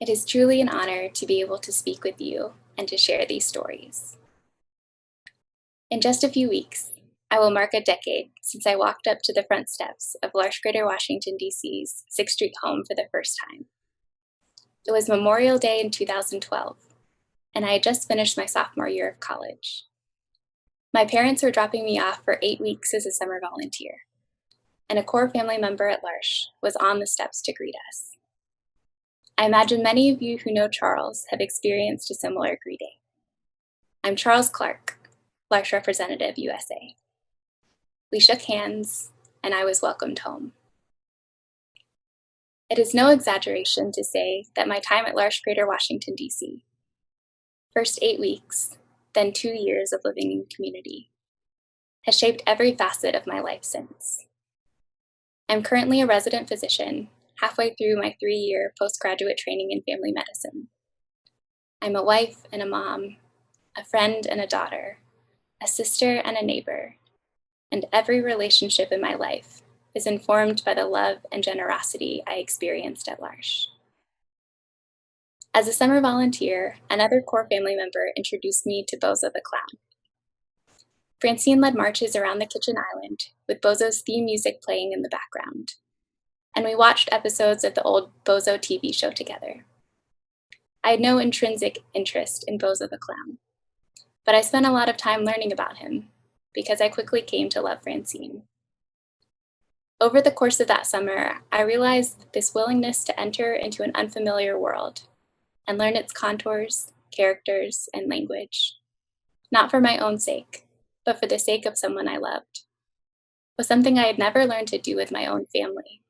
It is truly an honor to be able to speak with you and to share these stories. In just a few weeks, I will mark a decade since I walked up to the front steps of Larsh Greater Washington, D.C.'s 6th Street home for the first time. It was Memorial Day in 2012, and I had just finished my sophomore year of college. My parents were dropping me off for 8 weeks as a summer volunteer, and a core family member at Larsh was on the steps to greet us. I imagine many of you who know Charles have experienced a similar greeting. I'm Charles Clark, Larsh Representative, USA. We shook hands, and I was welcomed home. It is no exaggeration to say that my time at Larsh Greater Washington, D.C., first 8 weeks, then 2 years of living in community, has shaped every facet of my life since. I'm currently a resident physician, halfway through my 3-year postgraduate training in family medicine. I'm a wife and a mom, a friend and a daughter, a sister and a neighbor, and every relationship in my life is informed by the love and generosity I experienced at Larsh. As a summer volunteer, another core family member introduced me to Bozo the Clown. Francine led marches around the kitchen island with Bozo's theme music playing in the background, and we watched episodes of the old Bozo TV show together. I had no intrinsic interest in Bozo the Clown, but I spent a lot of time learning about him because I quickly came to love Francine. Over the course of that summer, I realized this willingness to enter into an unfamiliar world and learn its contours, characters, and language, not for my own sake, but for the sake of someone I loved, was something I had never learned to do with my own family.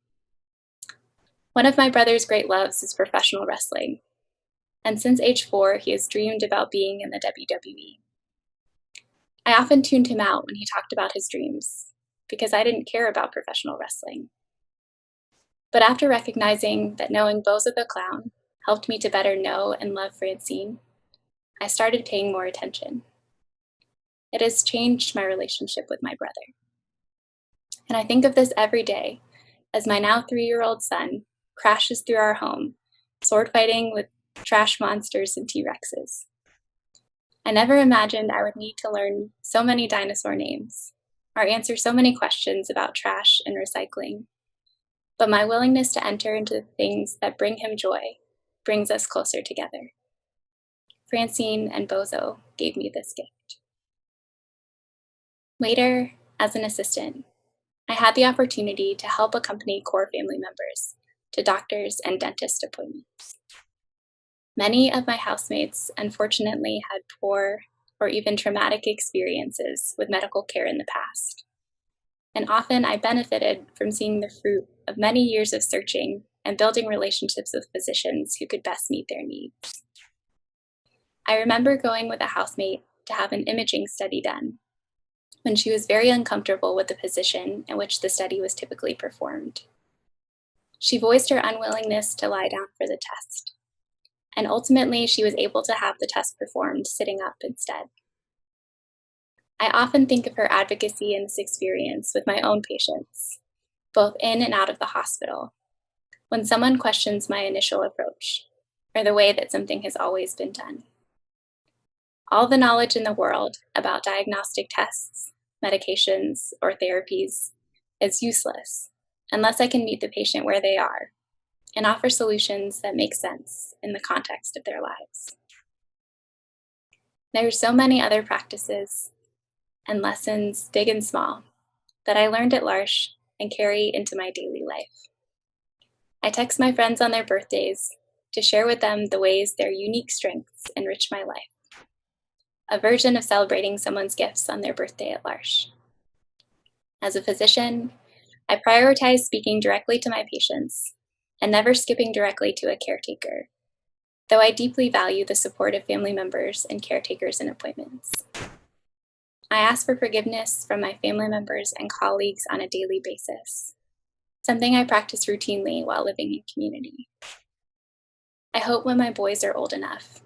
One of my brother's great loves is professional wrestling, and since age 4, he has dreamed about being in the WWE. I often tuned him out when he talked about his dreams, because I didn't care about professional wrestling. But after recognizing that knowing Bozo the Clown helped me to better know and love Francine, I started paying more attention. It has changed my relationship with my brother. And I think of this every day as my now 3-year-old son crashes through our home, sword fighting with trash monsters and T-Rexes. I never imagined I would need to learn so many dinosaur names or answer so many questions about trash and recycling. But my willingness to enter into the things that bring him joy brings us closer together. Francine and Bozo gave me this gift. Later, as an assistant, I had the opportunity to help accompany core family members to doctors and dentist appointments. Many of my housemates unfortunately had poor or even traumatic experiences with medical care in the past, and often I benefited from seeing the fruit of many years of searching and building relationships with physicians who could best meet their needs. I remember going with a housemate to have an imaging study done when she was very uncomfortable with the position in which the study was typically performed. She voiced her unwillingness to lie down for the test, and ultimately she was able to have the test performed sitting up instead. I often think of her advocacy in this experience with my own patients, both in and out of the hospital, when someone questions my initial approach, or the way that something has always been done. All the knowledge in the world about diagnostic tests, medications, or therapies is useless unless I can meet the patient where they are and offer solutions that make sense in the context of their lives. There are so many other practices and lessons, big and small, that I learned at Larsh and carry into my daily life. I text my friends on their birthdays to share with them the ways their unique strengths enrich my life, a version of celebrating someone's gifts on their birthday at Larsh. As a physician, I prioritize speaking directly to my patients and never skipping directly to a caretaker, though I deeply value the support of family members and caretakers in appointments. I ask for forgiveness from my family members and colleagues on a daily basis, something I practice routinely while living in community. I hope when my boys are old enough,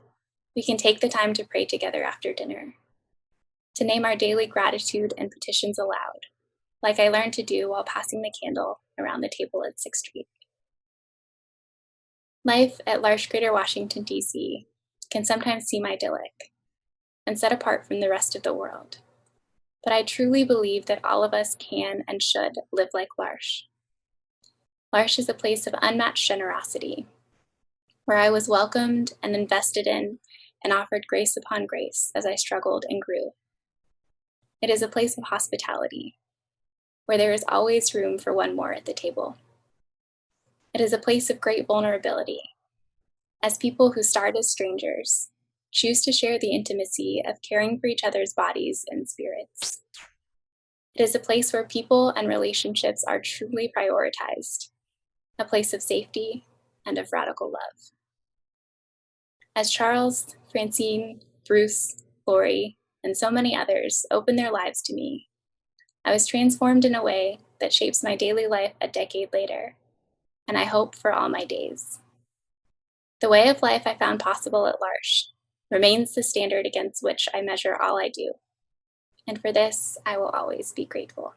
we can take the time to pray together after dinner, to name our daily gratitude and petitions aloud, like I learned to do while passing the candle around the table at 6th Street. Life at L'Arche Greater Washington, D.C. can sometimes seem idyllic and set apart from the rest of the world, but I truly believe that all of us can and should live like L'Arche. L'Arche is a place of unmatched generosity, where I was welcomed and invested in and offered grace upon grace as I struggled and grew. It is a place of hospitality, where there is always room for one more at the table. It is a place of great vulnerability, as people who start as strangers choose to share the intimacy of caring for each other's bodies and spirits. It is a place where people and relationships are truly prioritized, a place of safety and of radical love. As Charles, Francine, Bruce, Lori, and so many others opened their lives to me, I was transformed in a way that shapes my daily life a decade later, and I hope for all my days. The way of life I found possible at L'Arche remains the standard against which I measure all I do, and for this I will always be grateful.